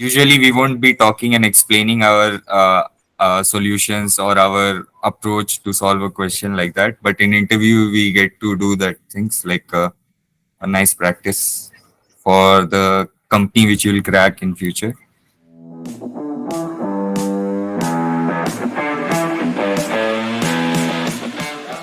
usually we won't be talking and explaining our solutions or our approach to solve a question like that. But in interview, we get to do that things like a nice practice for the company which you will crack in future.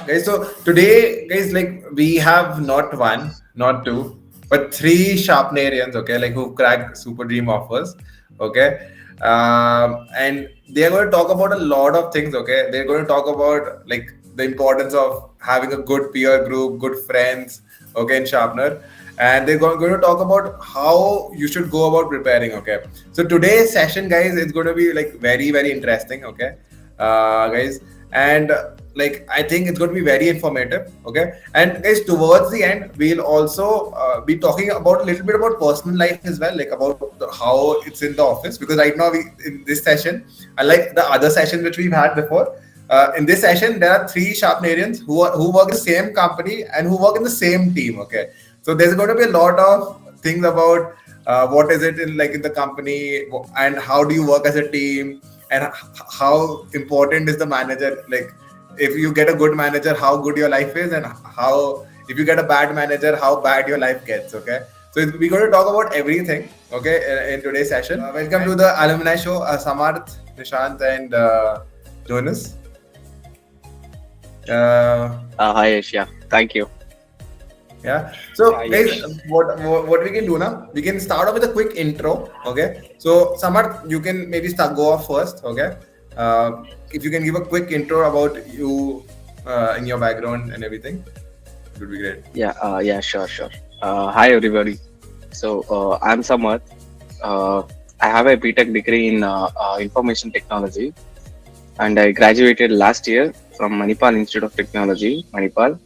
Guys, so today, guys, like we have not one, not two, but three Sharpenerians, okay, like who cracked Super Dream offers, okay, and they are going to talk about a lot of things, okay. They're going to talk about like the importance of having a good peer group, good friends, okay, in Sharpener, and they're going to talk about how you should go about preparing, okay. So today's session, guys, is going to be like very, very interesting, okay, guys, and like I think it's going to be very informative. Okay, and guys, towards the end, we'll also be talking about a little bit about personal life as well, like about how it's in the office. Because right now, we in this session, unlike the other session which we've had before, in this session there are three Sharpenerians who work in the same company and who work in the same team. Okay, so there's going to be a lot of things about what is it in like in the company and how do you work as a team and how important is the manager, like if you get a good manager how good your life is, and how if you get a bad manager how bad your life gets. Okay, so we're going to talk about everything, okay, in today's session. Welcome to the alumni show, Samarth, Nishant, and Jonas. Hi, Asia. Thank you. Yeah. So, guys, Yes. what we can do now? We can start off with a quick intro. Okay. So, Samarth, you can maybe go off first. Okay. If you can give a quick intro about you in your background and everything, it would be great. Yeah, sure. Hi, everybody. So, I'm Samarth. Uh, I have a B.Tech degree in information technology, and I graduated last year from Manipal Institute of Technology, Manipal.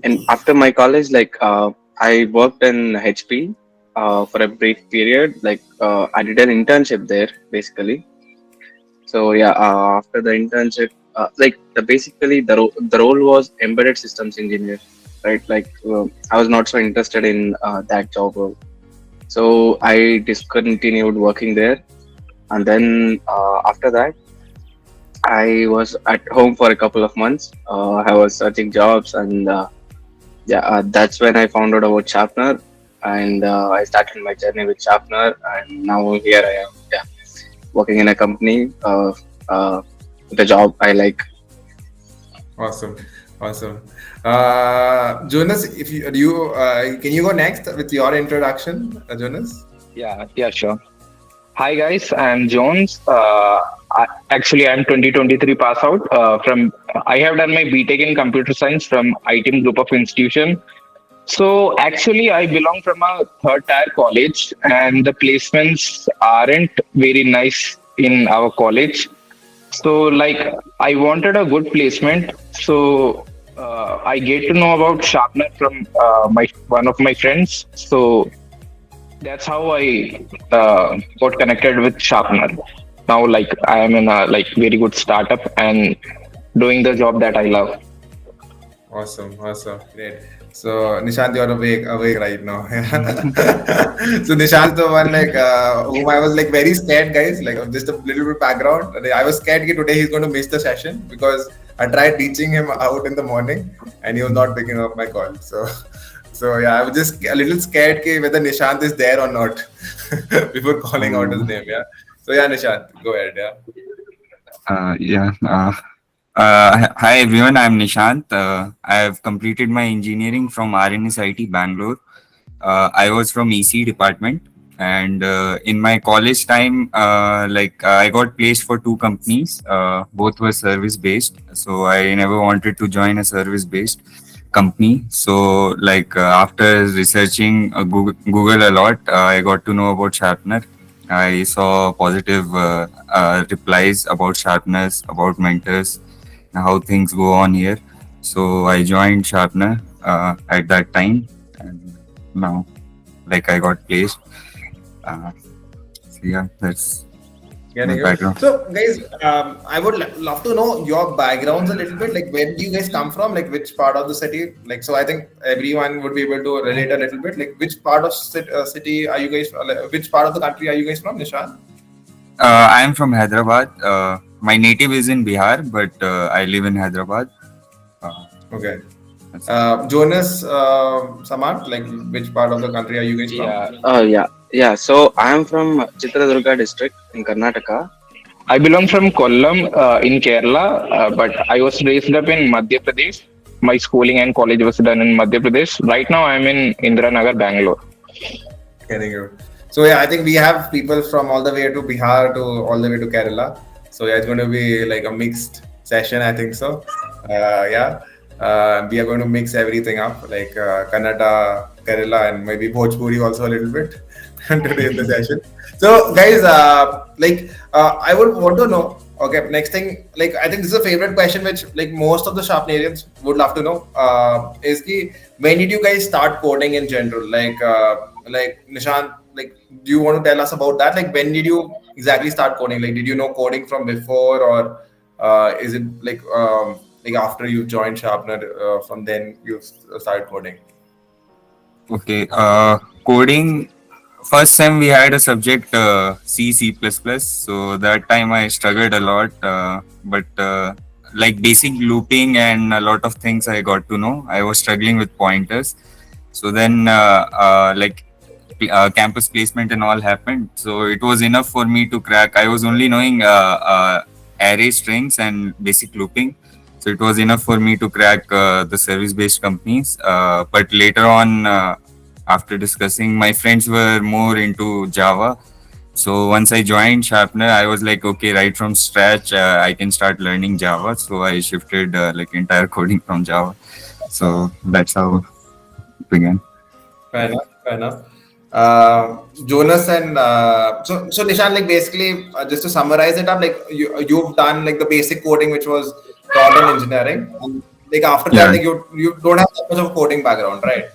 And after my college, I worked in HP for a brief period. I did an internship there, basically. So after the internship, basically the role was embedded systems engineer, right? I was not so interested in that job role, so I discontinued working there. And then after that, I was at home for a couple of months. I was searching jobs, and that's when I found out about Sharpener, and I started my journey with Sharpener, and now here I am. Yeah, working in a company with a job I like. Awesome. Awesome. Jonas, if you do, you can you go next with your introduction, Jonas? Yeah, sure. Hi guys, I'm Jones. I'm 2023 pass out from. I have done my B.Tech in computer science from ITM group of institution. So actually, I belong from a third tier college, and the placements aren't very nice in our college. So like, I wanted a good placement. So I get to know about Sharpener from my one of my friends. So that's how I got connected with Sharpener. Now, like I am in a like very good startup and doing the job that I love. Awesome, awesome, great. So Nishant, you're awake right now. So Nishant is the one like whom I was like very scared, guys. Like just a little bit background. I was scared that today he's going to miss the session because I tried reaching him out in the morning and he was not picking up my call. So yeah, I was just a little scared whether Nishant is there or not before calling out his name. Yeah. So yeah, Nishant, go ahead. Yeah. Yeah. Hi everyone, I'm Nishant. I have completed my engineering from RNSIT Bangalore. I was from EC department, and in my college time, I got placed for two companies. Both were service based, so I never wanted to join a service based company. So after researching Google a lot, I got to know about Sharpener. I saw positive replies about sharpeners, about mentors, how things go on here. So I joined Sharpener at that time, and now I got placed. So yeah, that's my Getting you. background. So, guys, I would love to know your backgrounds a little bit. Like, where do you guys come from? Like, which part of the city? Like, so I think everyone would be able to relate a little bit. Like, which part of city are you guys? Which part of the country are you guys from, Nishan? I am from Hyderabad. My native is in Bihar, but I live in Hyderabad. Uh, Okay. that's Jonas, Samant, like, which part of the country are you guys from? Yeah, Yeah. So I am from Chitradurga district in Karnataka. I belong from Kollam in Kerala, but I was raised up in Madhya Pradesh. My schooling and college was done in Madhya Pradesh. Right now, I'm in Indiranagar, Bangalore. Getting you. So yeah, I think we have people from all the way to Bihar to all the way to Kerala. So yeah, it's going to be like a mixed session. I think so. Yeah, we are going to mix everything up, like Kannada, Kerala, and maybe Bhojpuri also a little bit today in the session. So guys, I would want to know. Okay, next thing, like I think this is a favorite question which like most of the Sharpenarians would love to know. Is ki when did you guys start coding in general? Like Nishant, like do you want to tell us about that? Like when did you exactly start coding? Like did you know coding from before, or is it like after you joined Sharpener, from then you started coding? okay. Coding. First time we had a subject C C++. So that time I struggled a lot, but like basic looping and a lot of things I got to know. I was struggling with pointers. So then campus placement and all happened. So it was enough for me to crack. I was only knowing array strings and basic looping. So it was enough for me to crack the service-based companies. But later on, after discussing, my friends were more into Java. So once I joined Sharpener, I was like, okay, right from scratch, I can start learning Java. So I shifted like entire coding from Java. So that's how it began. Fair enough. Fair enough. Jonas and so Nishan, like basically, just to summarize it up, like you've done like the basic coding which was taught in engineering, and like after that, Yeah, like you don't have that much of a coding background, right?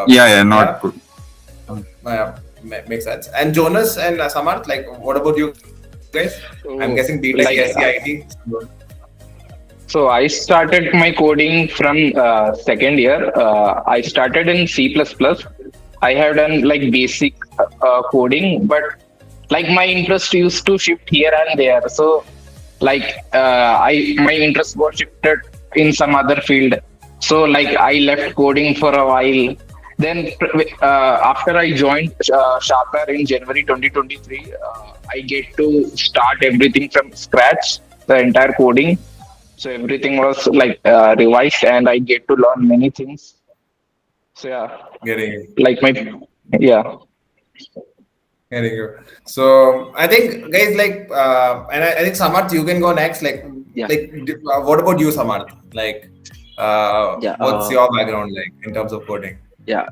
yeah, not Yeah, good. makes sense. And Jonas and Samarth, like what about you guys? I'm guessing B.Tech, So, SC, like, IT. so I started my coding from second year. I started in C++. I have done like basic coding, but like my interest used to shift here and there. So like I my interest got shifted in some other field. So like I left coding for a while. Then after I joined Sharpener in January 2023, I get to start everything from scratch, the entire coding. So everything was like revised, and I get to learn many things. So yeah, Getting it. like my yeah. Getting you. So I think guys like and I think Samarth, you can go next. Yeah. What about you, Samarth? Like Yeah. what's your background like in terms of coding? Yeah.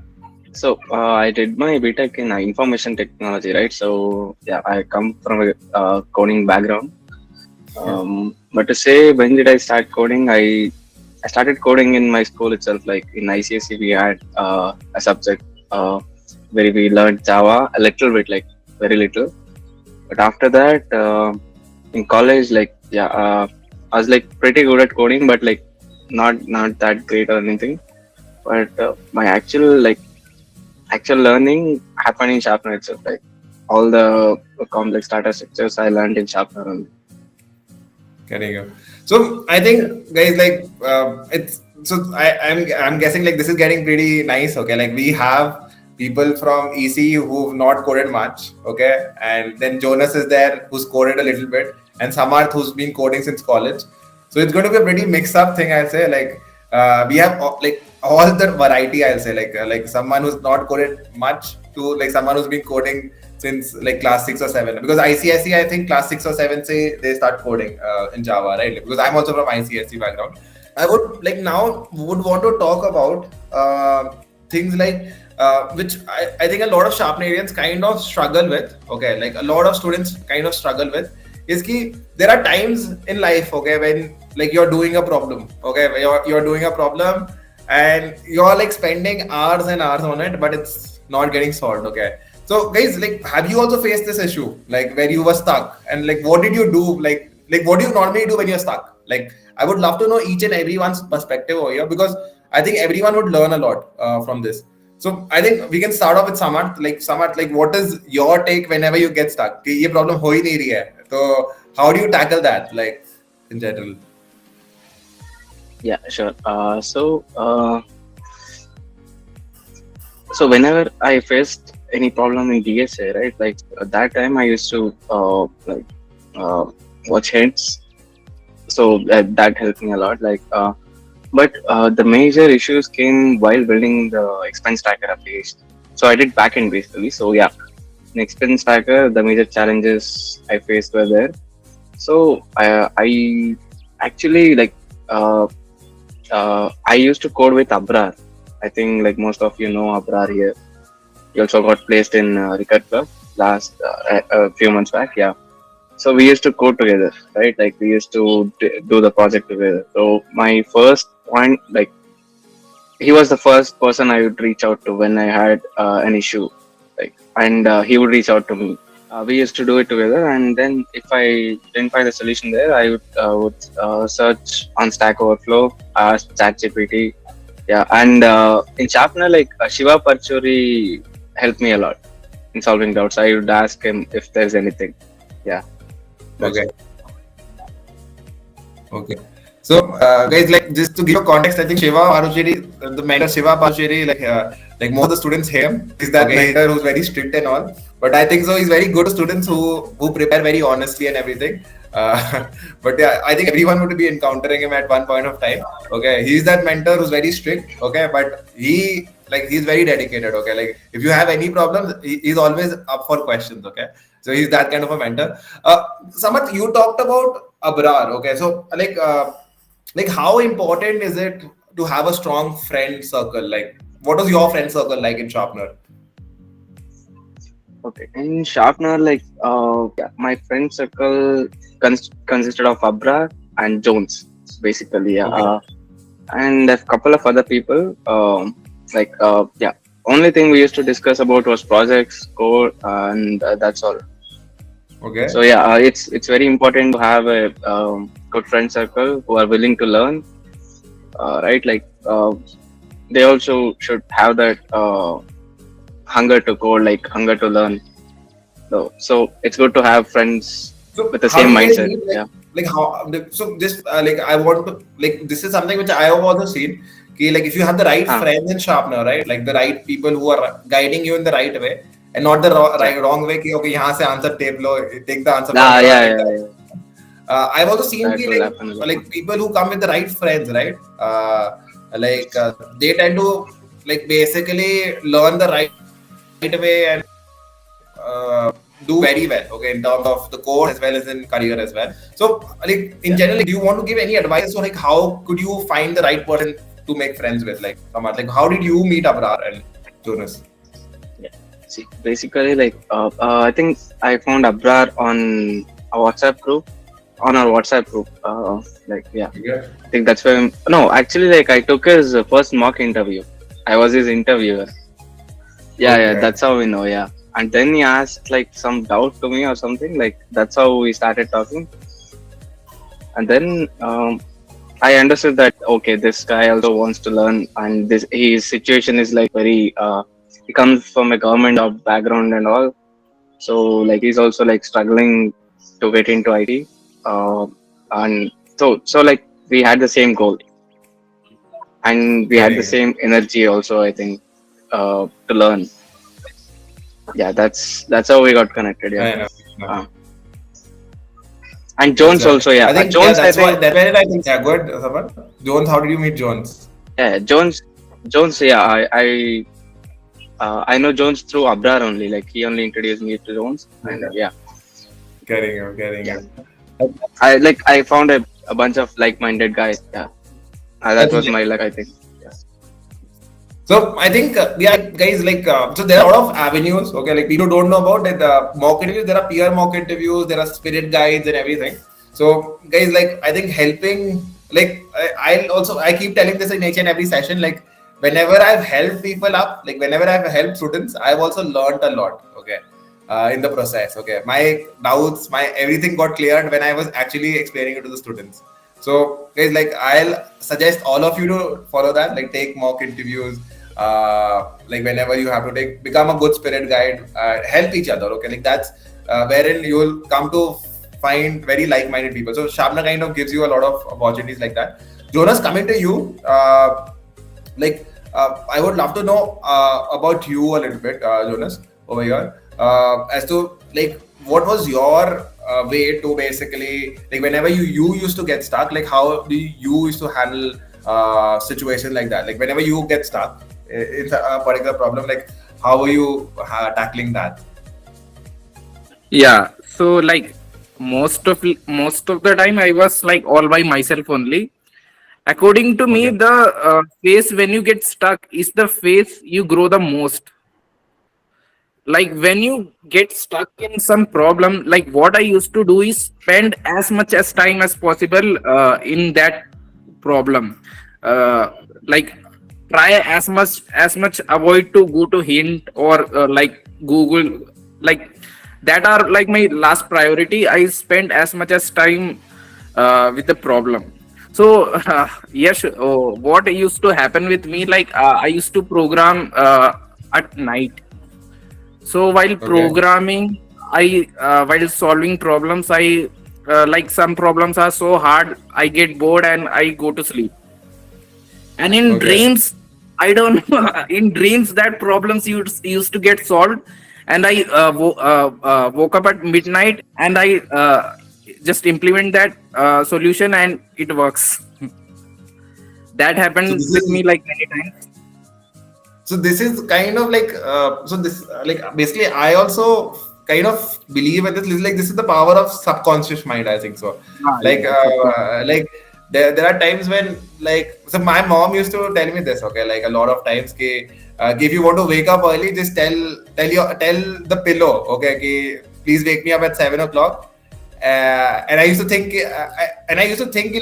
So I did my B.Tech in information technology, right? So yeah, I come from a coding background. But to say when did I start coding, I started coding in my school itself. Like in ICSE, we had a subject where we learned Java a little bit, like very little. But after that, in college, like yeah, I was like pretty good at coding, but like not that great or anything. But my actual learning happened in Sharpener itself. Like all the complex data structures I learned in Sharpener only. Getting you. So I think guys like it's so I'm guessing like this is getting pretty nice. Okay, like we have people from EC who've not coded much. Okay, and then Jonas is there who's coded a little bit, and Samarth who's been coding since college. So it's going to be a pretty mixed up thing. I'll say like we have like all the variety. I'll say like someone who's not coded much to like someone who's been coding since like class 6 or 7, because ICSE I think class 6 or 7 say they start coding in Java, right? Like, because I'm also from ICSE background. I would like now would want to talk about things like which I think a lot of Sharpenarians kind of struggle with. Okay, like a lot of students kind of struggle with is ki there are times in life, okay, when like you're doing a problem, okay, where you're doing a problem and you're like spending hours and hours on it, but it's not getting solved. Okay, So guys, like, have you also faced this issue, like where you were stuck, and like what did you do? Like what do you normally do when you're stuck? Like, I would love to know each and everyone's perspective over here, because I think everyone would learn a lot from this. So I think we can start off with Samarth, like what is your take whenever you get stuck? कि ये problem हो ही नहीं रही है. So how do you tackle that, like in general? Yeah, sure. So whenever I faced any problem in DSA, right, like at that time I used to uh, watch heads, so that helped me a lot. But the major issues came while building the expense tracker application. So I did backend basically. So yeah, in expense tracker, the major challenges I faced were there. So I actually uh, I used to code with Abrar. I think like most of you know Abrar here. He also got placed in Rickard Club last a few months back. Yeah. So we used to code together, right? Like we used to do the project together. So my first point, like he was the first person I would reach out to when I had an issue, like, and he would reach out to me. We used to do it together, and then if I didn't find a solution there, I would search on Stack Overflow, ask ChatGPT. Yeah, and in Sharpener, like Shiva Parchuri helped me a lot in solving doubts. I would ask him if there's anything. Yeah. Okay. Okay. So, guys, like just to give you context, I think Shiva Parucheri, the mentor Shiva Parucheri, like most of the students hate him. He's that mentor who's very strict and all. But I think so. He's very good to students who prepare very honestly and everything. But yeah, I think everyone would be encountering him at one point of time. Okay, he's that mentor who's very strict. Okay, but he's very dedicated. Okay, like if you have any problems, he's always up for questions. Okay, so he's that kind of a mentor. Samarth, you talked about Abrar. Okay, so like how important is it to have a strong friend circle? Like, what was your friend circle like in Sharpener? Okay. In Sharpener, yeah, my friend circle consisted of Abra and Jones, basically. Yeah. Okay. And a couple of other people. Yeah. Only thing we used to discuss about was projects, code, and that's all. Okay. So yeah, it's very important to have a good friend circle who are willing to learn, right? They also should have that hunger to code, like hunger to learn. So it's good to have friends So with the how same do you guys mindset. meet, Yeah. like how so this like I want to like this is something which I have also seen. Okay, like if you have the right Huh. friends in Sharpener, right? Like the right people who are guiding you in the right way and not the Yeah. wrong way. कि, okay, यहाँ से answer tape low, take the answer from Ah, here, yeah, take yeah, the yeah. I've also seen That will happen a lot. like people who come with the right friends, right? They tend to like basically learn the right way and do very well, okay, in terms of the course as well as in career as well. So, like in general, like, do you want to give any advice on like how could you find the right person to make friends with? Like, Samar, like how did you meet Abrar and Jonas? See, basically, I think I found Abrar on a WhatsApp group, on our WhatsApp group. Yeah, Yeah. I think that's where. No, actually, like I took his first mock interview. I was his interviewer. Yeah, yeah, Okay. that's how we know. Yeah, and then he asked like some doubt to me or something. Like that's how we started talking. And then I understood that okay, this guy also wants to learn, and this his situation is like very. He comes from a government job background and all, so like he's also like struggling to get into IT, and so like we had the same goal, and we had the Getting it. same energy also. I think to learn. Yeah, that's how we got connected. I Yeah, know. uh, and Jones Exactly. also. Yeah, I think Jones. I think that's where I think yeah, good, Samar. Jones, how did you meet Jones? yeah, Jones. Yeah, I know Jones through Abrar only. Like he only introduced me to Jones, and yeah, Getting yeah. it. I found a bunch of like-minded guys. Yeah, I that think was my luck. I think. Yeah. so. I think yeah, guys. So there are a lot of avenues. Okay, like people don't know about it. Mock interviews. There are peer mock interviews. There are spirit guides and everything. So guys, like I think helping. Like I keep telling this in each and every session. Like whenever I've helped people up, like whenever I've helped students, I've also learned a lot. Okay. In the process, okay, my doubts, my everything got cleared when I was actually explaining it to the students. So guys, like I'll suggest all of you to follow that, like take mock interviews, like whenever you have to take, become a good spirit guide, help each other. Okay, like that's wherein you will come to find very like-minded people. So Sharpener kind of gives you a lot of opportunities like that. Jonas, coming to you, like I would love to know about you a little bit, Jonas, over here, as to like what was your way to basically, like whenever you used to get stuck, like how do you used to handle situation like that, like whenever you get stuck in a particular problem, like how are you tackling that? Yeah. So like most of the time I was like all by myself only. According to me, Okay. the phase when you get stuck is the phase you grow the most. Like when you get stuck in some problem, like what I used to do is spend as much as time as possible in that problem. Like try as much avoid to go to hint or like Google, like that are like my last priority. I spend as much as time with the problem. So yes, what used to happen with me, like I used to program at night. So while Okay. programming, while solving problems, I like some problems are so hard, I get bored and I go to sleep. And in Okay. dreams, I don't know, in dreams that problems used to get solved, and I woke up at midnight and I just implement that solution and it works. That So happened this with me is like many times. so this is kind of like so this like basically I also kind of believe in this. Like this is the power of subconscious mind, I think so. Ah, yeah, subconscious. Like there are times when, like, so my mom used to tell me this, okay, like a lot of times ki, if you want to wake up early, just tell the pillow, okay, ki, please wake me up at 7 o'clock. And I used to think,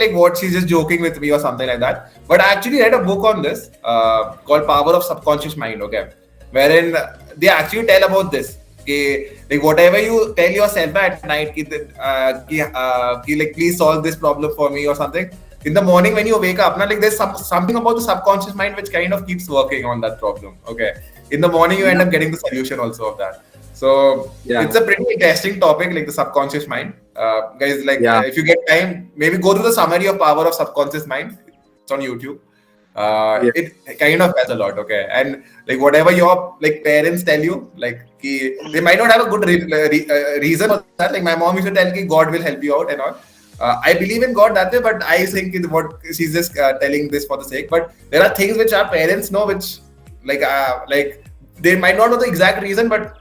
like, what, she's just joking with me or something like that. But I actually read a book on this called Power of Subconscious Mind. Okay, wherein they actually tell about this. Like whatever you tell yourself at night, like please solve this problem for me or something. In the morning when you wake up, now like there's something about the subconscious mind which kind of keeps working on that problem. Okay, in the morning you end Yeah, up getting the solution also of that. So yeah, it's a pretty interesting topic, like the subconscious mind. Guys, like yeah, if you get time, maybe go through the summary of Power of Subconscious Mind. It's on YouTube. yeah, It kind of has a lot, okay. And like whatever your like parents tell you, like they might not have a good reason for that. Like my mom used to tell me, God will help you out and all. I believe in God that way, but I think what she's just telling this for the sake. But there are things which our parents know, which like they might not know the exact reason, but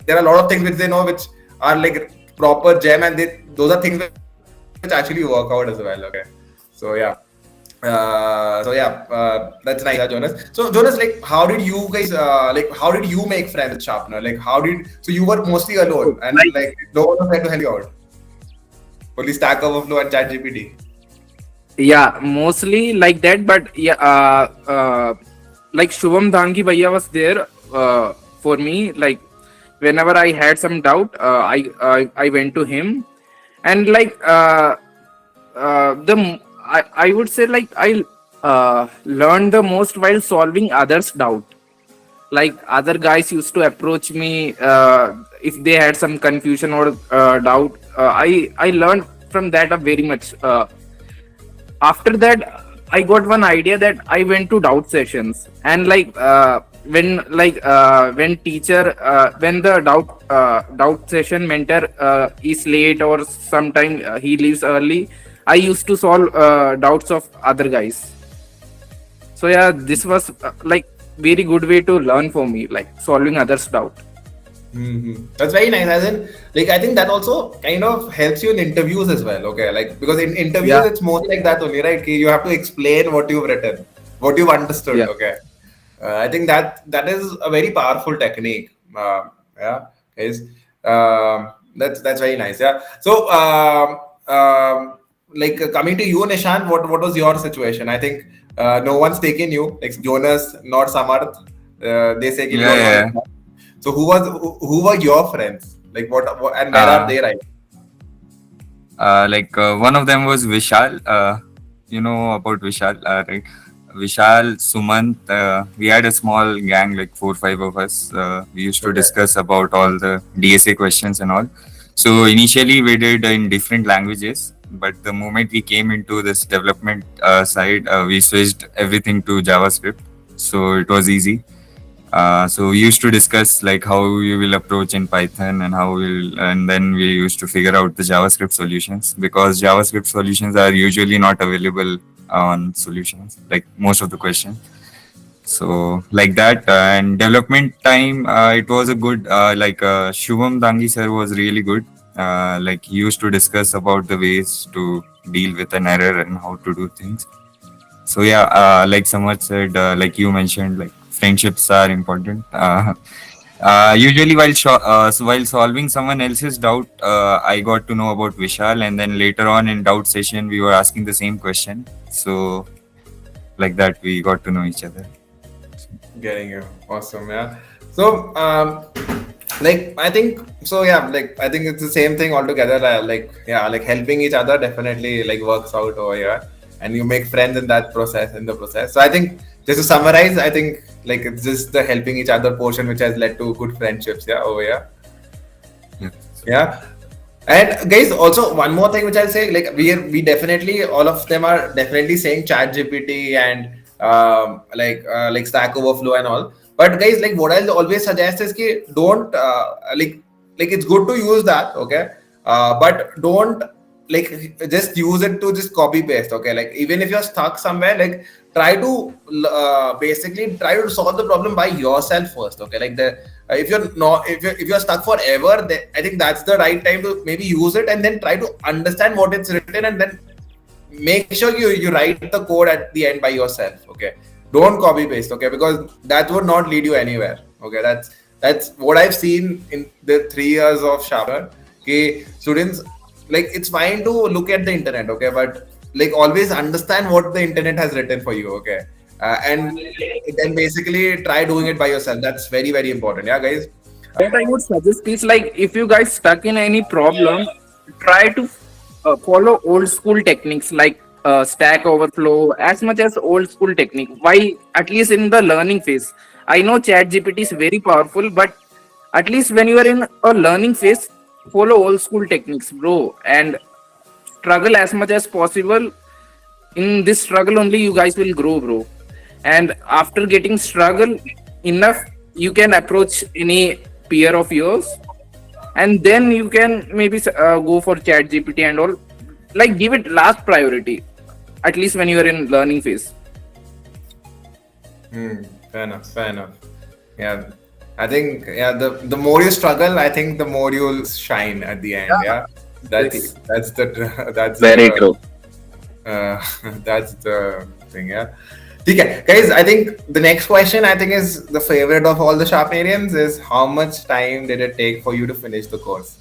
there are a lot of things which they know which are like proper gem, and those are things which actually work out as well. Okay, so yeah. That's nice, Jonas. So Jonas, like, how did you guys how did you make friends with Sharpener? Like, so you were mostly alone, and like like no one was there to help you out. Only Stack Overflow and ChatGPT. yeah, mostly like that. But yeah, like Shubham Dhangi Bhaiya was there for me. Like whenever I had some doubt, I went to him, and like I would say like I learned the most while solving others' doubt. Like other guys used to approach me if they had some confusion or doubt. I learned from that very much. After that, I got one idea that I went to doubt sessions, and like when teacher when the doubt session mentor is late or sometime he leaves early, I used to solve doubts of other guys. So yeah, this was like very good way to learn for me, like solving others doubt. That's very nice. As in, like, I think that also kind of helps you in interviews as well. Okay, like because in interviews Yeah, it's more like that only, right? You have to explain what you've written, what you've understood. yeah, Okay, I think that is a very powerful technique. Yeah, is that's very nice. Yeah. So like coming to you, Nishant, what was your situation? I think No one's taken you. Like Jonas, not Samarth. They say you Yeah, don't want yeah. to. So who were your friends? Like what and where are Uh, they right? one of them was Vishal. You know about Vishal, right? Vishal, Sumant. We had a small gang, like 4, 5 of us. We used to Okay. discuss about all the DSA questions and all. So initially we did in different languages, but the moment we came into this development side, we switched everything to JavaScript. So it was easy. So we used to discuss like how we will approach in Python and how we'll, and then we used to figure out the JavaScript solutions because JavaScript solutions are usually not available on solutions, like most of the questions. So like that, and development time, it was a good, Shubham Dangi sir was really good. Like he used to discuss about the ways to deal with an error and how to do things. So yeah, like Samad said, like you mentioned, like friendships are important. Usually, while solving someone else's doubt, I got to know about Vishal, and then later on in doubt session, we were asking the same question. So like that, we got to know each other. Getting you. Awesome, yeah. So, like I think so, yeah. Like I think it's the same thing altogether. Like yeah, like helping each other definitely like works out over here, and you make friends in that process. In the process, so I think just to summarize, I think like it's just the helping each other portion which has led to good friendships. Yeah, over here. Yeah. Yeah. And guys, also one more thing which I'll say, like we definitely all of them are definitely saying Chat GPT and like Stack Overflow and all. But guys, like what I'll always suggest is ki don't like it's good to use that, okay? But don't like just use it to just copy paste, okay? Like even if you're stuck somewhere, like try to basically try to solve the problem by yourself first, okay? Like the if you're not if you're stuck forever, then I think that's the right time to maybe use it and then try to understand what it's written and then make sure you write the code at the end by yourself, okay? Don't copy paste, okay? Because that would not lead you anywhere, okay? That's what I've seen in the 3 years of Sharpener. Okay, students, like it's fine to look at the internet, okay, but like always understand what the internet has written for you, okay? And then basically try doing it by yourself. That's very very important, yeah, guys. What I would suggest is like if you guys stuck in any problem, try to follow old school techniques like Stack Overflow as much as old school technique. Why? At least in the learning phase. I know Chat GPT is very powerful, but at least when you are in a learning phase, follow old school techniques, bro, and struggle as much as possible. In this struggle only you guys will grow, bro. And after getting struggle enough, you can approach any peer of yours, and then you can maybe go for Chat GPT and all. Like give it last priority, at least when you are in learning phase. Fair enough. Fair enough. Yeah, I think yeah. The more you struggle, I think the more you'll shine at the end. Yeah, Exactly. that's the that's Very the true. uh, that's the thing. Yeah. Okay, guys. I think the next question I think is the favorite of all the Sharpenarians is how much time did it take for you to finish the course?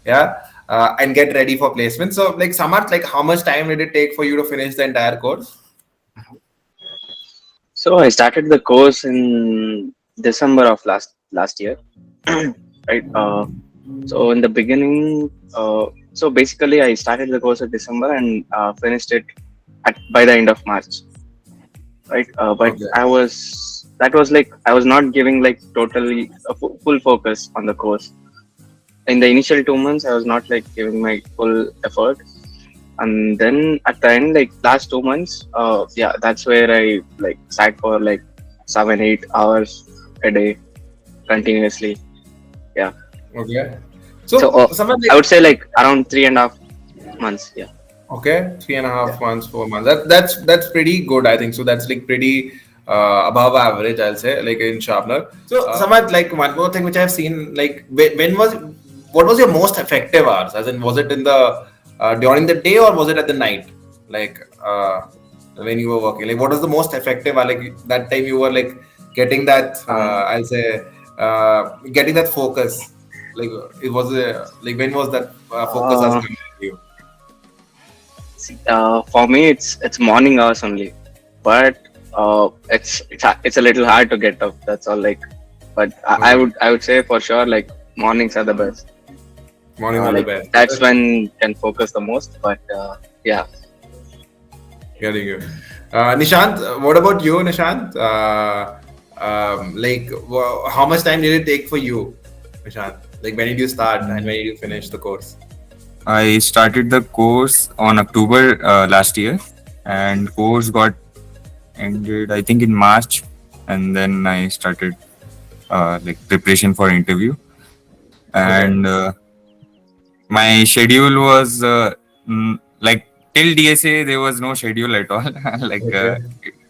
Yeah. And get ready for placement. So, like, Samarth, like, how much time did it take for you to finish the entire course? So I started the course in December of last year, right? So in the beginning, so basically I started the course in December and finished it by the end of March, right? But Okay. that was like I was not giving like totally a full focus on the course. In the initial 2 months, I was not like giving my full effort, and then at the end, like last 2 months, yeah, that's where I like sat for like 7 8 hours a day continuously. Yeah. Okay. So So, Samarth, I like, would say like around 3.5 months. Yeah. okay, 3.5 months, 4 months. That's pretty good, I think. So that's like pretty above average, I'll say, like in Sharpener. So Samad, like one more thing which I've seen, like when was what was your most effective hours? As in, was it in the during the day or was it at the night? Like when you were working, like what was the most effective hour? Like that time you were like getting that I'll say getting that focus. Like it was like when was that focus as See, for me, it's morning hours only. but it's a little hard to get up. That's all. Like, but Okay. I would say for sure like mornings are the best. Mornings are the Like best. that's when can focus the most. But yeah, Getting you. Nishant, what about you, Nishant? Like, how much time did it take for you, Nishant? Like, when did you start and when did you finish the course? I started the course on October last year, and course got ended I think in March, and then I started like preparation for interview. Okay. And my schedule was like till DSA there was no schedule at all. Like Okay.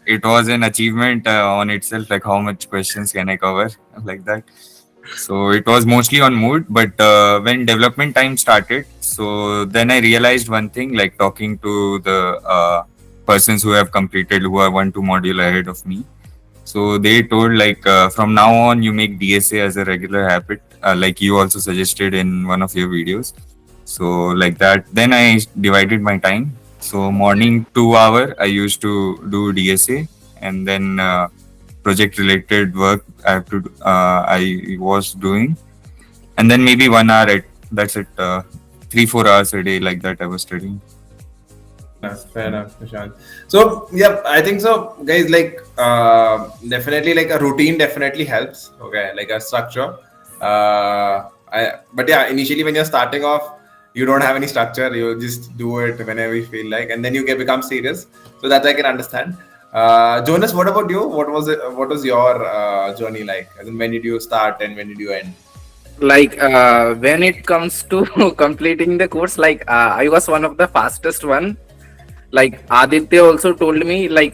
it was an achievement on itself. Like how much questions can I cover like that. So it was mostly on mood, but when development time started, so then I realized one thing, like talking to the persons who have completed, who are 1-2 module ahead of me. So they told like from now on you make DSA as a regular habit, like you also suggested in one of your videos. So like that, then I divided my time. So morning 2 hour I used to do DSA, and then project related work I have to I was doing, and then maybe 1 hour that's it. 3-4 hours a day like that I was studying. Fair enough, Nishant. So yeah, I think so, guys. Like, definitely, like a routine definitely helps. Okay, like a structure. But yeah, initially when you're starting off, you don't have any structure. You just do it whenever you feel like, and then you become serious. So that I can understand. Jonas, what about you? What was it? What was your journey like? As in, when did you start and when did you end? Like when it comes to completing the course, like I was one of the fastest one. Like Aditya also told me, like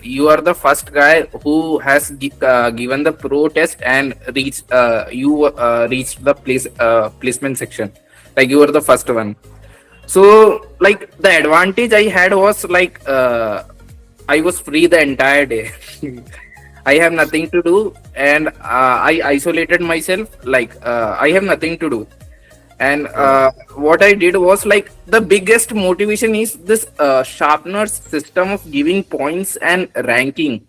you are the first guy who has given the pro test and reached the placement section. Like you were the first one. So like the advantage I had was like I was free the entire day. I have nothing to do, and I isolated myself. Like I have nothing to do, and what I did was like the biggest motivation is this sharpener's system of giving points and ranking.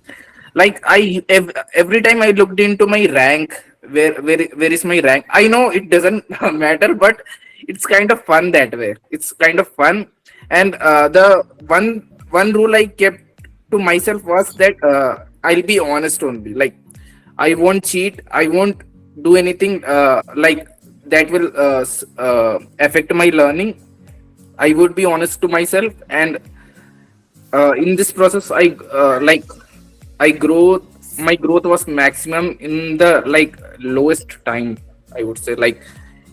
Like every time I looked into my rank, where is my rank, I know it doesn't matter, but it's kind of fun that way. It's kind of fun. And the one rule I kept to myself was that I'll be honest only. Like I won't cheat, I won't do anything like that will affect my learning. I would be honest to myself, and in this process I like I grow my growth was maximum in the like lowest time, I would say. Like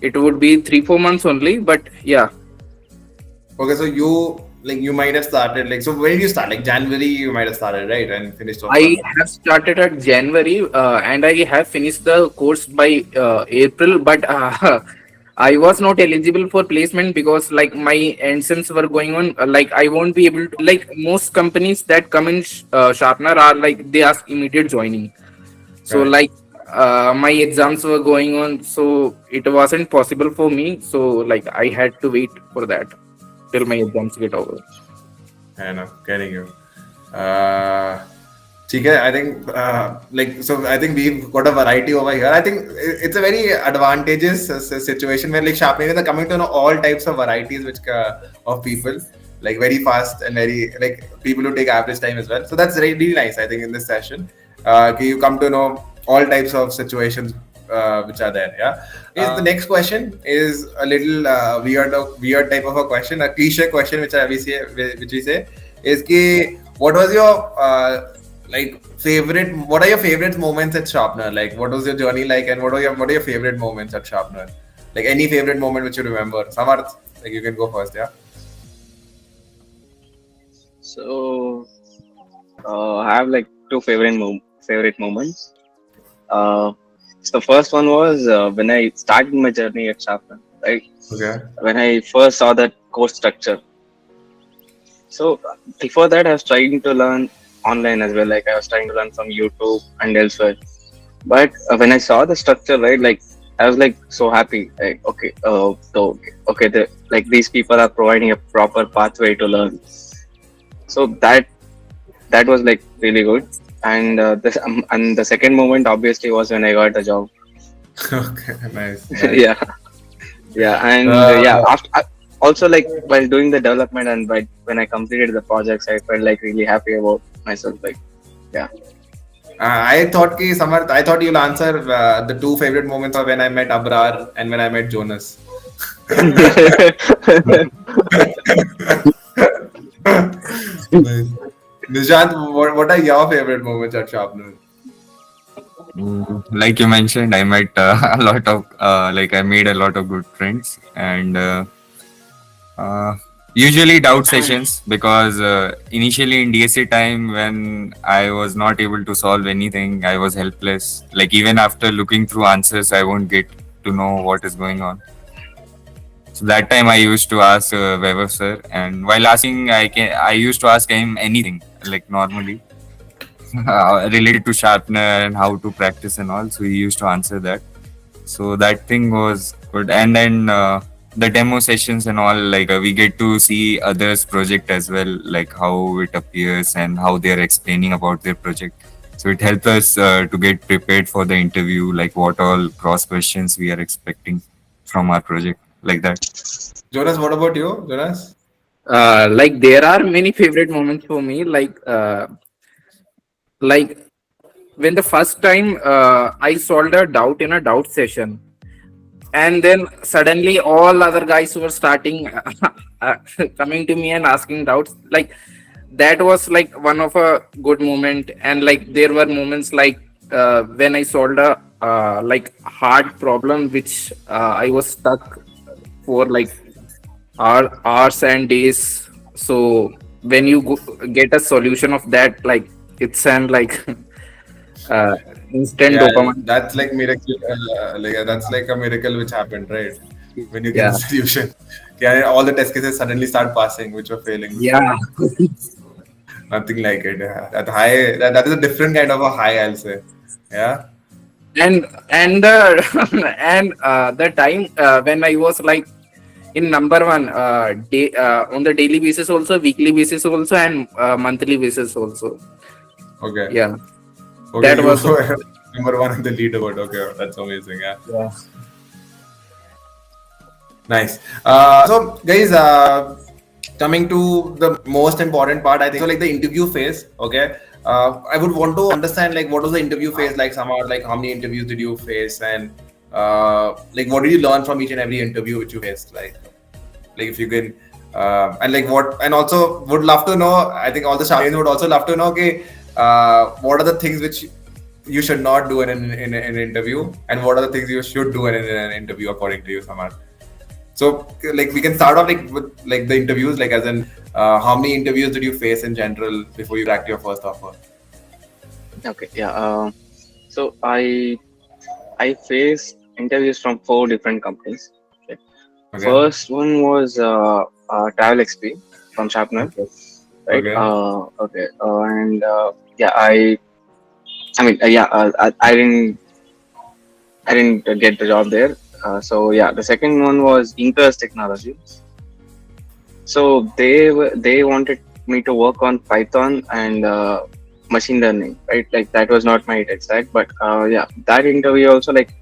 it would be 3-4 months only, but yeah. Okay, so you might have started like, so when did you start? Like January you might have started, right? And finished off I on. have started at January and I have finished the course by April, but I was not eligible for placement because like my entrance were going on. Like I won't be able to. Like most companies that come in Sharpener are like they ask immediate joining. So Correct. like my exams were going on, so it wasn't possible for me. So like I had to wait for that till my exams get over. Fair enough, getting you. Uh, ठीक है, I think like, so I think we've got a variety over here. I think it's a very advantageous situation where like Sharpener are coming to know all types of varieties of people, like very fast and very like people who take average time as well. So that's really nice, I think, in this session. You come to know all types of situations which are there. Yeah. The next question is a little weird type of a question, a cliche question, which we say is ki, what was your like favorite? What are your favorite moments at Sharpener? Like, what was your journey like, and what are your favorite moments at Sharpener? Like any favorite moment which you remember? Samarth, like you can go first. Yeah. so I have like two favorite moments. Uh, so the first one was when I started my journey at Sharpener, right? Okay. When I first saw that course structure. So before that, I was trying to learn online as well. Like I was trying to learn from YouTube and elsewhere. But when I saw the structure, right, like I was like so happy. Like okay, like these people are providing a proper pathway to learn. So that that was like really good. And the second moment obviously was when I got the job. Okay, nice, nice. Yeah, yeah, and yeah. Uh, After also like while doing the development and when I completed the projects, I felt like really happy about myself. Like, yeah. I thought ki Samarth, I thought you'll answer the two favorite moments are when I met Abrar and when I met Jonas. Nice. Nishant, what are your favorite moments at Sharpener? Like you mentioned, I met a lot of like I made a lot of good friends, and uh, usually doubt sessions, because initially in DSA time when I was not able to solve anything, I was helpless. Like even after looking through answers, I won't get to know what is going on. So that time I used to ask Weber sir, and while asking, I used to ask him anything like normally related to sharpener and how to practice and all. So he used to answer that. So that thing was good. And then the demo sessions and all, like we get to see others' project as well, like how it appears and how they are explaining about their project. So it helps us to get prepared for the interview, like what all cross questions we are expecting from our project, like that. Jonas, what about you, Jonas? Like there are many favorite moments for me. Like when the first time I solved a doubt in a doubt session, and then suddenly all other guys were starting coming to me and asking doubts. Like that was like one of a good moment. And like there were moments like when I solved a like hard problem which I was stuck for like hours and days. So when you get a solution of that, like it's an like uh, instant Yeah, dopamine. that's like miracle. That's like a miracle which happened, right? When you get the Yeah, solution, yeah, all the test cases suddenly start passing, which were failing before. yeah. Nothing like it. Yeah. That high, that is a different kind of a high, I'll say. Yeah. And and the time when I was like in number one day on the daily basis also, weekly basis also, and monthly basis also. Okay. Yeah, Okay, that you was were number one in the leaderboard. Okay, that's amazing. Yeah. yeah. Nice. So, guys, coming to the most important part, I think so, like the interview phase. Okay, I would want to understand like what was the interview phase like. Somehow, like how many interviews did you face, and like what did you learn from each and every interview which you faced? Like if you can, and like what, and also would love to know. I think all the Sharpians would also love to know. Okay, what are the things which you should not do in an interview, and what are the things you should do in an interview according to you, Samar? So, like, we can start off like with like the interviews, like as in, how many interviews did you face in general before you cracked your first offer? Okay, yeah. So I faced interviews from 4 different companies. Okay. Okay, First one was Travel XP from Sharpener, okay, right? okay, Okay, and yeah, I mean, yeah, I didn't get the job there. So yeah, the second one was Incurs Technology. So they wanted me to work on Python and machine learning, right? Like that was not my tech stack, but yeah, that interview also like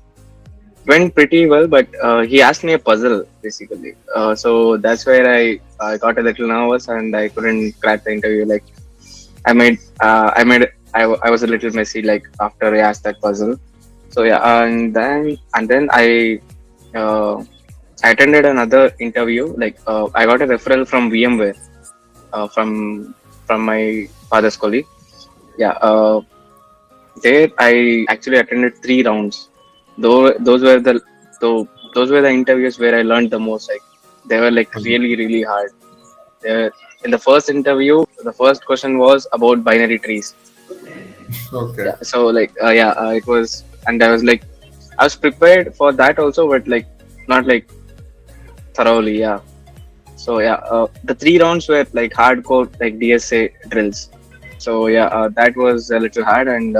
went pretty well. But he asked me a puzzle basically, so that's where I got a little nervous and I couldn't crack the interview. Like I was a little messy like after I asked that puzzle. So yeah, and then uh, I attended another interview. Like I got a referral from VMware from my father's colleague. Yeah, there I actually attended 3 rounds. Though though, those were the interviews where I learned the most. Like they were like really hard. In the first interview, the first question was about binary trees. okay, Yeah, so like yeah, it was, and I was like, I was prepared for that also, but like not like thoroughly. Yeah. So yeah, the 3 rounds were like hardcore like DSA drills. So yeah, that was a little hard, and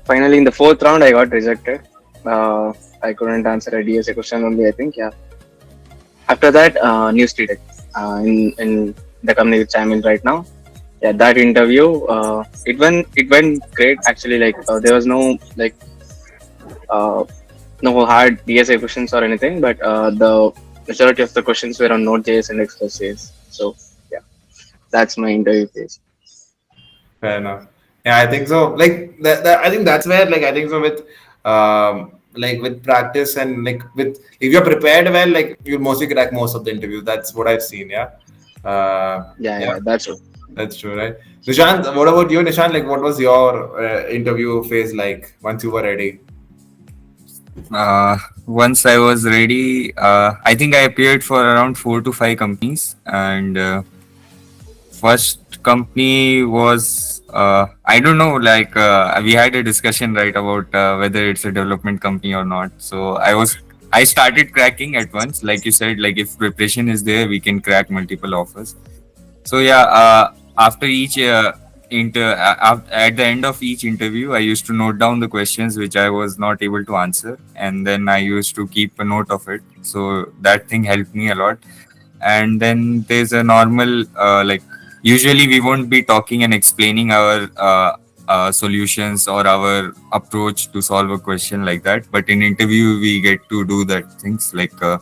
finally in the fourth round I got rejected. I couldn't answer a DSA question only, I think. Yeah. After that, News Tech in the company which I'm in right now. yeah, that interview, it went great actually. Like there was no like uh, no hard DSA questions or anything, but the majority of the questions were on Node.js and Express.js. So yeah, that's my interview phase. Fair enough. Yeah, I think so. Like I think that's where, like, I think so with like with practice and like with, if you're prepared well, like you'll mostly crack most of the interviews. That's what I've seen. Yeah. Yeah, Yeah, yeah, that's true. that's true, right? Nishant, what about you, Nishant? Like, what was your interview phase like once you were ready? Uh, Once I was ready, I think I appeared for around 4 to 5 companies, and first company was I don't know, like we had a discussion right about whether it's a development company or not. So I started cracking at once, like you said, like if preparation is there, we can crack multiple offers. So yeah, after each at the end of each interview, I used to note down the questions which I was not able to answer, and then I used to keep a note of it. So that thing helped me a lot. And then there's a normal like usually we won't be talking and explaining our solutions or our approach to solve a question like that. But in interview, we get to do that things like a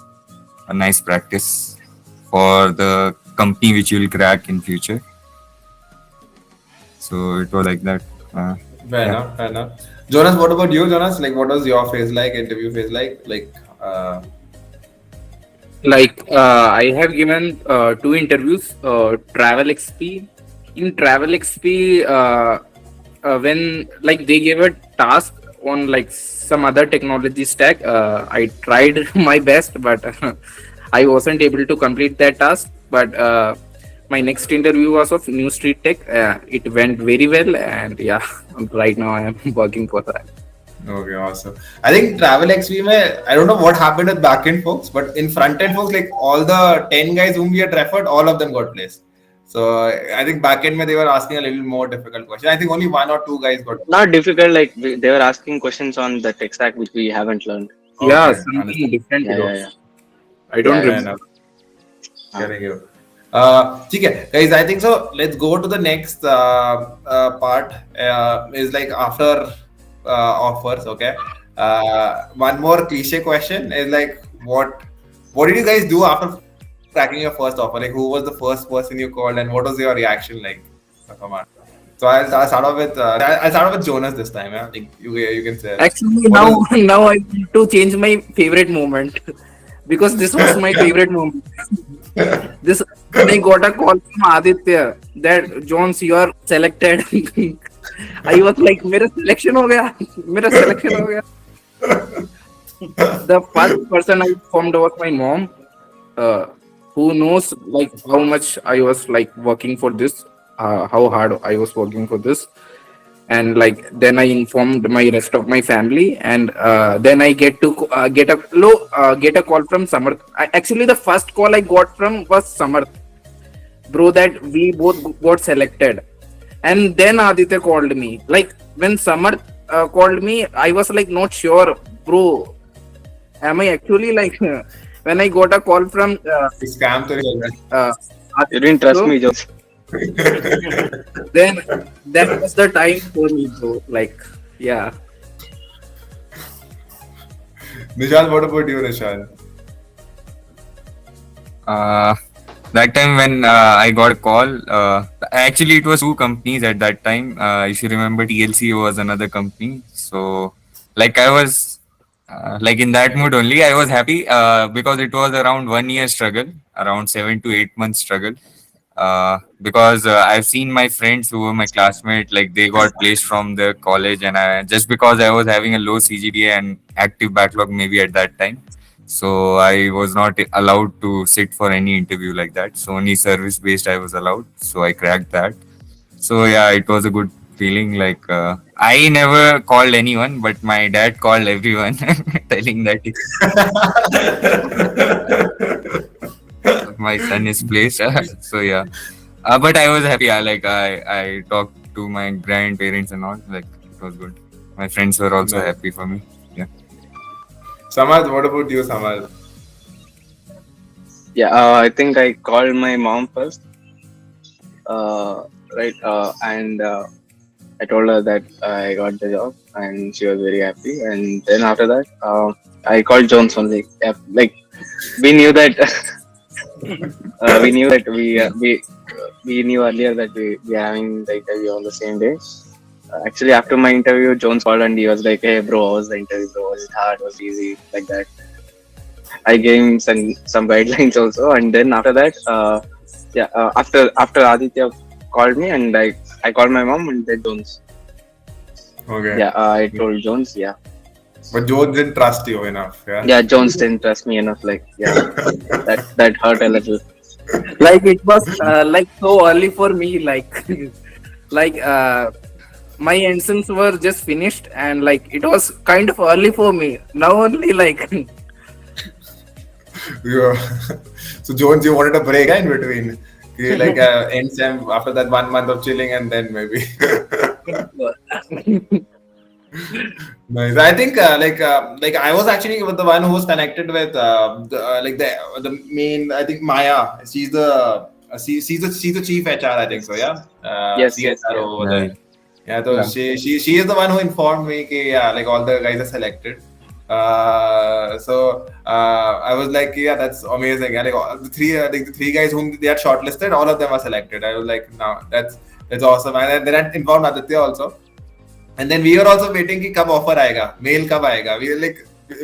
nice practice for the company which you will crack in future. So it was like that. Fair Yeah. enough. Fair enough. Jonas, what about you, Jonas? Like, what was your phase like? Interview phase like? Like I have given 2 interviews. Travel XP. In Travel XP, when like they gave a task on like some other technology stack, I tried my best, but I wasn't able to complete that task. But my next interview was of New Street Tech. It went very well, and yeah, right now I am working for that. Okay, awesome. I think Travel XP, I don't know what happened with backend folks, but in front end folks, like all the 10 guys whom we had referred, all of them got placed. So I think backend they were asking a little more difficult question. I think only 1 or 2 guys got. Not difficult. Like they were asking questions on the tech stack which we haven't learned. Yeah, Okay, something understand. different it Yeah, yeah, was. yeah. I don't Yeah, Fair yeah. remember. enough. Uh, Getting you. ठीक है, guys. I think so. Let's go to the next part. Is like after offers. Okay. One more cliche question is like, what did you guys do after cracking your first offer? Like, who was the first person you called, and what was your reaction like? Come on. So I'll start off with I'll start off with Jonas this time. Yeah, like you can say Actually, what now was. now I want to change my favorite moment because this was my favorite moment. This when I got a call from Aditya that Jones, you are selected. I was like, मेरा selection हो गया, मेरा selection हो गया. The first person I informed was my mom, uh, who knows like how much I was like working for this, how hard I was working for this, and like then I informed my rest of my family, and then I get a call from Samarth. Actually, the first call I got from was Samarth, bro, that we both got selected, and then Aditya called me. Like when Samarth called me, I was like not sure, bro. Am I actually like when I got a call from Scam to uh, you didn't Aditya, trust me, Jones. then that was the time for me, bro. Like, yeah. Nishant, what about you, Nishant? Uh, that time when I got a call, actually it was 2 companies at that time. If you remember, TLC was another company. So, like I was like in that mood only. I was happy because it was around 1 year struggle, around 7 to 8 months struggle. Because I've seen my friends who were my classmates, like they got placed from the college, and just because I was having a low CGPA and active backlog maybe at that time, so I was not allowed to sit for any interview like that. So only service based I was allowed. So I cracked that. So yeah, it was a good feeling. Like I never called anyone, but my dad called everyone, telling that my son is placed. So yeah, but I was happy. I talked to my grandparents and all. Like it was good. My friends were also Nice. happy for me. Yeah. Samad, what about you, Samad? Yeah, I think I called my mom first. Uh, right? And I told her that I got the job, and she was very happy. And then after that, I called Jones only. Yeah, like we knew that we knew that we knew earlier that we are having the interview on the same day. Actually, after my interview, Jones called and he was like, "Hey, bro, how was the interview? Bro, was it hard? Was it easy? Like that." I gave him some guidelines also, and then after that, after Aditya called me, and I called my mom and then Jones. Okay. Yeah, I told Jones. Yeah, But Joe didn't trust you enough. Yeah. yeah, Jones didn't trust me enough. Like, yeah, that hurt a little. Like it was like so early for me. Like like my ensigns were just finished, and like it was kind of early for me. Now only like Yeah. So Jones, you wanted a break in between. You like end sem after that 1 month of chilling, and then maybe. Nice. I think like I was actually the one who was connected with the main. I think Maya. She's the chief HR. I think so. Yeah. Yes, yes, CHR yeah. over there. Yeah. So Yeah. she is the one who informed me. Ki, yeah, like all the guys are selected. I was like, yeah, that's amazing. Yeah, like the three guys whom they had shortlisted, all of them are selected. I was like, no, that's awesome. And then I informed Aditya also. And then we were also waiting कि कब offer आएगा, mail कब आएगा.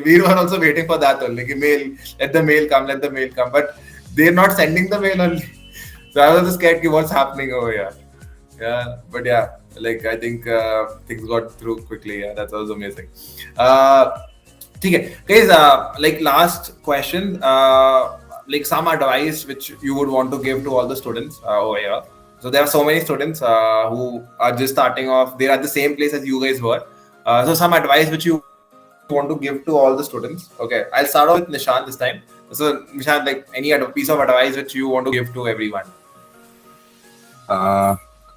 We were also waiting for that only. कि mail, let the mail come. But they're not sending the mail only. So I was just scared कि what's happening over here. Yeah, but yeah, like I think things got through quickly. Yeah, that was amazing. ठीक है, guys. Like last question. Like some advice which you would want to give to all the students over here. So there are so many students who are just starting off. They're at the same place as you guys were. So some advice which you want to give to all the students. Okay, I'll start off with Nishant this time. So Nishant, like any piece of advice which you want to give to everyone.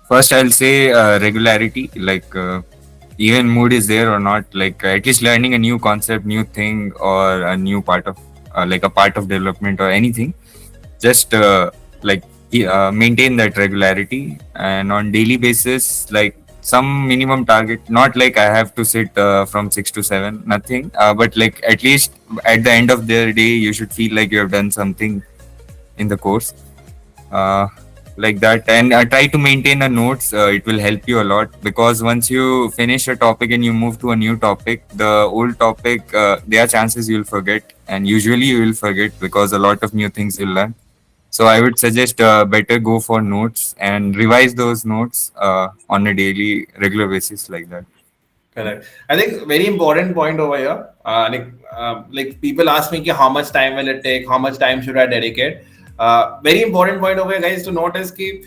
First, I'll say regularity. Like even mood is there or not. Like at least learning a new concept, new thing, or a new part of like a part of development or anything. Just like maintain that regularity, and on daily basis, like some minimum target. Not like I have to sit from 6 to 7. Nothing. But like at least at the end of the day, you should feel like you have done something in the course. Like that, and try to maintain a notes. It will help you a lot, because once you finish a topic and you move to a new topic, the old topic, there are chances you'll forget, and usually you will forget because a lot of new things you'll learn. So I would suggest better go for notes and revise those notes on a daily regular basis, like that. Correct. I think very important point over here. Like people ask me ki how much time will it take? How much time should I dedicate? Very important point over here, guys, to notice ki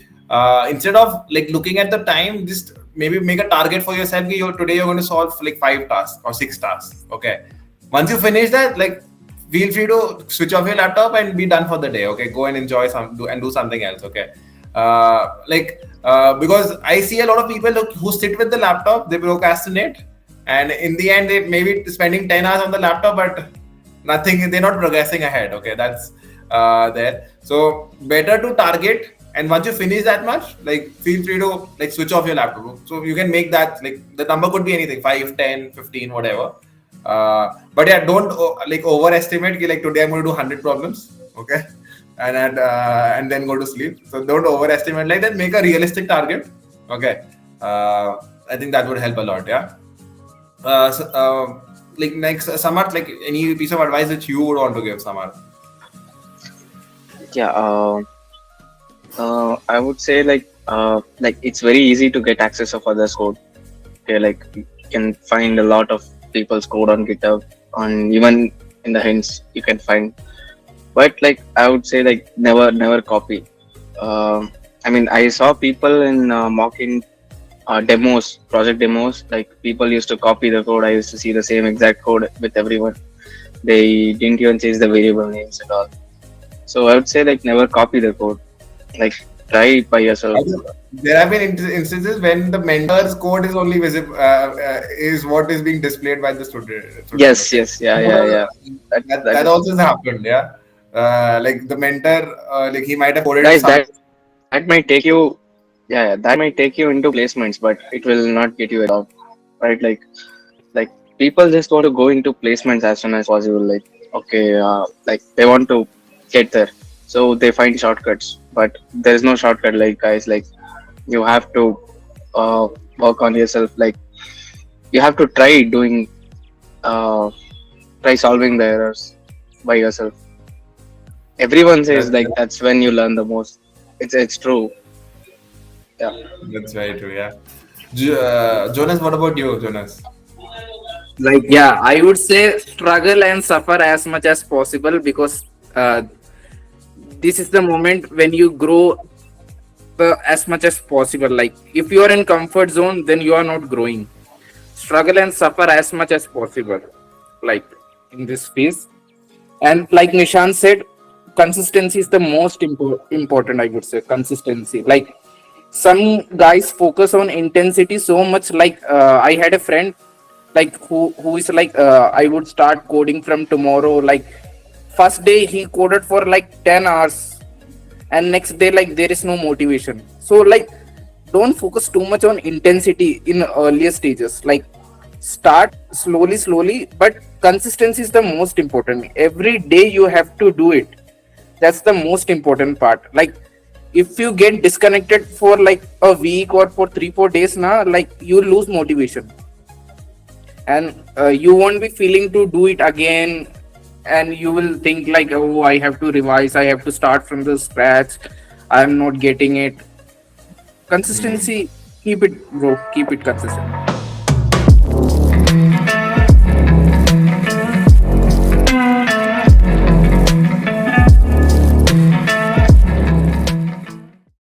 instead of like looking at the time, just maybe make a target for yourself. Ki today you're going to solve like 5 tasks or 6 tasks. Okay. Once you finish that, like feel free to switch off your laptop and be done for the day. Okay. Go and enjoy do something else. Okay. Because I see a lot of people who sit with the laptop, they procrastinate, and in the end, they maybe spending 10 hours on the laptop, but nothing. They're not progressing ahead. Okay, that's there. So better to target, and once you finish that much, like feel free to like switch off your laptop. So you can make that, like the number could be anything, 5, 10, 15, whatever. But yeah, don't like overestimate. Like today I'm going to do 100 problems. Okay. And then go to sleep. So don't overestimate like that. Make a realistic target. Okay. I think that would help a lot. Yeah. Like next, Samar, like any piece of advice that you would want to give, Samar? Yeah, I would say like it's very easy to get access of others' code. Okay, like you can find a lot of people's code on GitHub, on even in the hints you can find. But like I would say like never copy. I mean, I saw people in mocking demos, project demos. Like people used to copy the code. I used to see the same exact code with everyone. They didn't even change the variable names at all. So I would say like never copy the code. Like try it by yourself. There have been instances when the mentor's code is only visible, is what is being displayed by the student. Yes, yes, yeah. That also has happened. Yeah. Like the mentor, like he might have coded Guys, something. that might take you yeah, that might take you into placements, but it will not get you a job, right? Like people just want to go into placements as soon as possible. Like, okay, like they want to get there, so they find shortcuts. But there is no shortcut, like guys. Like you have to work on yourself. Like you have to uh, try solving the errors by yourself. Everyone says That, like that's when you learn the most. It's true. Yeah. that's very true. Yeah. Jonas, what about you, Jonas? Like, yeah, I would say struggle and suffer as much as possible, because this is the moment when you grow as much as possible. Like, if you are in comfort zone, then you are not growing. Struggle and suffer as much as possible, like in this phase. And like Nishan said, consistency is the most important. I would say consistency. Like, some guys focus on intensity so much. Like, I had a friend, like, who is like, I would start coding from tomorrow. Like, first day he coded for like 10 hours, and next day, like, there is no motivation. So, like, don't focus too much on intensity in earlier stages. Like, start slowly, but consistency is the most important. Every day you have to do it. That's the most important part. Like, if you get disconnected for like a week or for 3-4 days now, like, you lose motivation, and you won't be feeling to do it again. And you will think like, oh, I have to revise, I have to start from the scratch, I'm not getting it. Consistency, keep it, bro, keep it consistent.